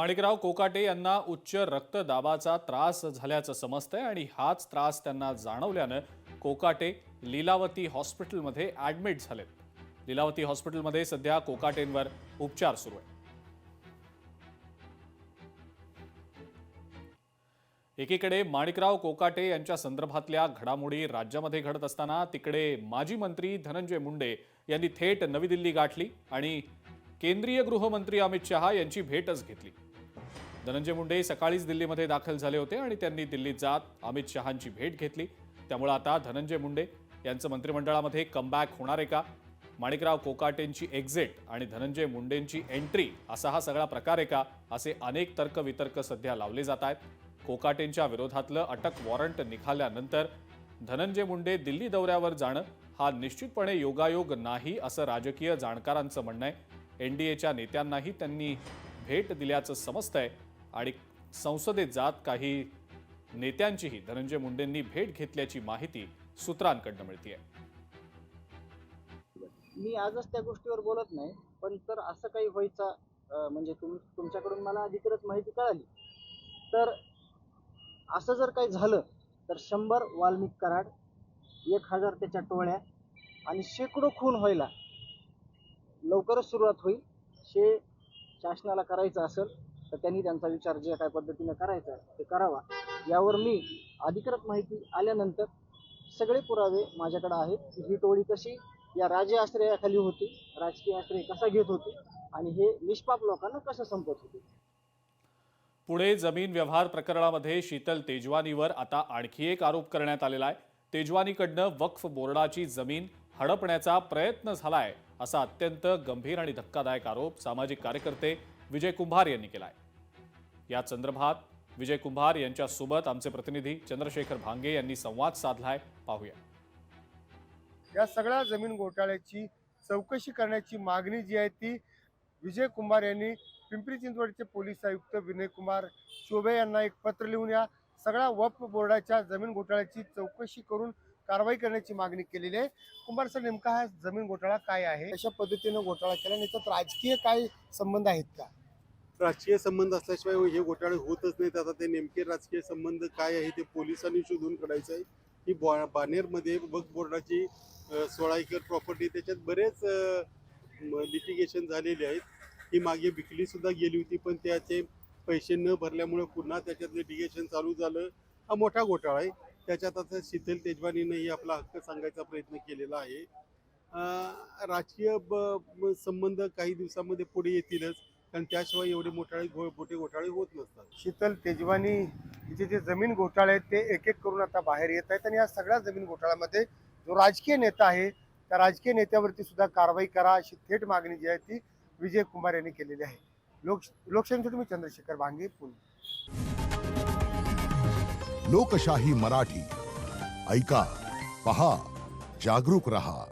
माणिकराव कोकाटे यांना उच्च रक्तदाबाचा त्रास झाल्याचं समजतंय आणि हाच त्रास त्यांना जाणवल्यानं कोकाटे लीलावती हॉस्पिटलमध्ये ॲडमिट झालेत. लीलावती हॉस्पिटलमध्ये सध्या कोकाटेंवर उपचार सुरू आहेत. एकीकडे माणिकराव कोकाटे यांच्या संदर्भातल्या घडामोडी राज्यामध्ये घडत असताना तिकडे माजी मंत्री धनंजय मुंडे यांनी थेट नवी दिल्ली गाठली आणि केंद्रीय गृहमंत्री अमित शहा यांची भेटच घेतली. धनंजय मुंडे सकाळीच दिल्लीमध्ये दाखल झाले होते आणि त्यांनी दिल्लीत जात अमित शहांची भेट घेतली. त्यामुळे आता धनंजय मुंडे यांचं मंत्रिमंडळामध्ये कमबॅक होणार आहे का, माणिकराव कोकाटेंची एक्झिट आणि धनंजय मुंडेंची एंट्री असा हा सगळा प्रकार आहे का, असे अनेक तर्कवितर्क सध्या लावले जात आहेत. कोकाटेंच्या विरोधातलं अटक वॉरंट निघाल्यानंतर धनंजय मुंडे दिल्ली दौऱ्यावर जाणं हा निश्चितपणे योगायोग नाही असं राजकीय जाणकारांचं म्हणणं आहे. एनडीएच्या नेत्यांनाही त्यांनी भेट दिल्याचं समजतंय आणि संसदेत जात काही नेत्यांचीही धनंजय मुंडेंनी भेट घेतल्याची माहिती सूत्रांकडून मिळतेय. मी आजच त्या गोष्टीवर बोलत नाही, पण तर असं काही व्हायचं म्हणजे तुमच्याकडून मला अधिकृत माहिती कळाली तर असं जर काही झालं तर 100 वाल्मिक कराड, 1000 त्याच्या टोळ्या आणि शेकडो खून व्हायला लवकरच सुरुवात होईल. हे शासनाला करायचं असेल तर त्यांनी त्यांचा विचार जे काय पद्धतीने करायचा आहे ते करावा. यावर मी अधिकृत माहिती आल्यानंतर सगळे पुरावे माझ्याकडे आहेत की ही टोळी कशी या राजे आश्रयाखाली होती, राजकीय आश्रय कसा घेत होती आणि हे निष्पाप लोकांना कसं संपत होते. पुणे जमीन व्यवहार प्रकरणामध्ये शीतल तेजवानीवर आता आणखी एक आरोप करण्यात आलेला आहे. तेजवानीकडनं वक्फ बोर्डाची जमीन हडपण्याचा प्रयत्न झालाय असा अत्यंत गंभीर आणि धक्कादायक आरोप सामाजिक कार्यकर्ते विजय कुंभार यांनी केलाय. या संदर्भात विजय कुंभार यांच्यासोबत आमचे प्रतिनिधी चंद्रशेखर भांगे यांनी संवाद साधलाय. पाहूया. या सगळ्या जमीन घोटाळ्याची चौकशी करण्याची मागणी जी आहे ती विजय कुंभार यांनी पिंपरी चिंचवडचे पोलीस आयुक्त विनय कुमार चौबे यांना एक पत्र लिहून या सगळ्या वक्फ बोर्डाच्या जमीन घोटाळ्याची चौकशी करून कारवाई करण्याची मागणी केलेली आहे. कुंभार सर, नेमका हा जमीन घोटाळा काय आहे, अशा पद्धतीने घोटाळा केला, याच्यात राजकीय काय संबंध आहेत का? राजकीय संबंध असल्याशिवाय हे घोटाळे होतच नाहीत. आता ते नेमके राजकीय संबंध काय आहे ते पोलिसांनी शोधून काढायचं आहे. ही बानेरमध्ये वक्फ बोर्डाची 16 एकर प्रॉपर्टी, त्याच्यात बरेच लिटिगेशन झालेले आहेत. ही मागे विकली सुद्धा गेली होती, पण त्याचे पैसे न भरल्यामुळे पुन्हा त्याच्यात लिटिगेशन चालू झालं. हा मोठा घोटाळा आहे. त्याच्यात आता शीतल तेजवानीनेही आपला हक्क सांगायचा प्रयत्न केलेला आहे. राजकीय संबंध काही दिवसामध्ये पुढे येतीलच, कारण त्याशिवाय एवढे मोठे घोटाळे होत नसतात. शीतल तेजवानी हिचे जे जमीन घोटाळे आहेत ते एक एक करून आता बाहेर येत आहेत आणि या सगळ्या जमीन घोटाळ्यामध्ये जो राजकीय नेता आहे त्या राजकीय नेत्यावरती सुद्धा कारवाई करा अशी थेट मागणी जी आहे ती विजय कुमार यांनी केलेली आहे. लोकशाहीसाठी मी चंद्रशेखर भांगे, पुणे. लोकशाही मराठी ऐका, पहा, जागरूक रहा.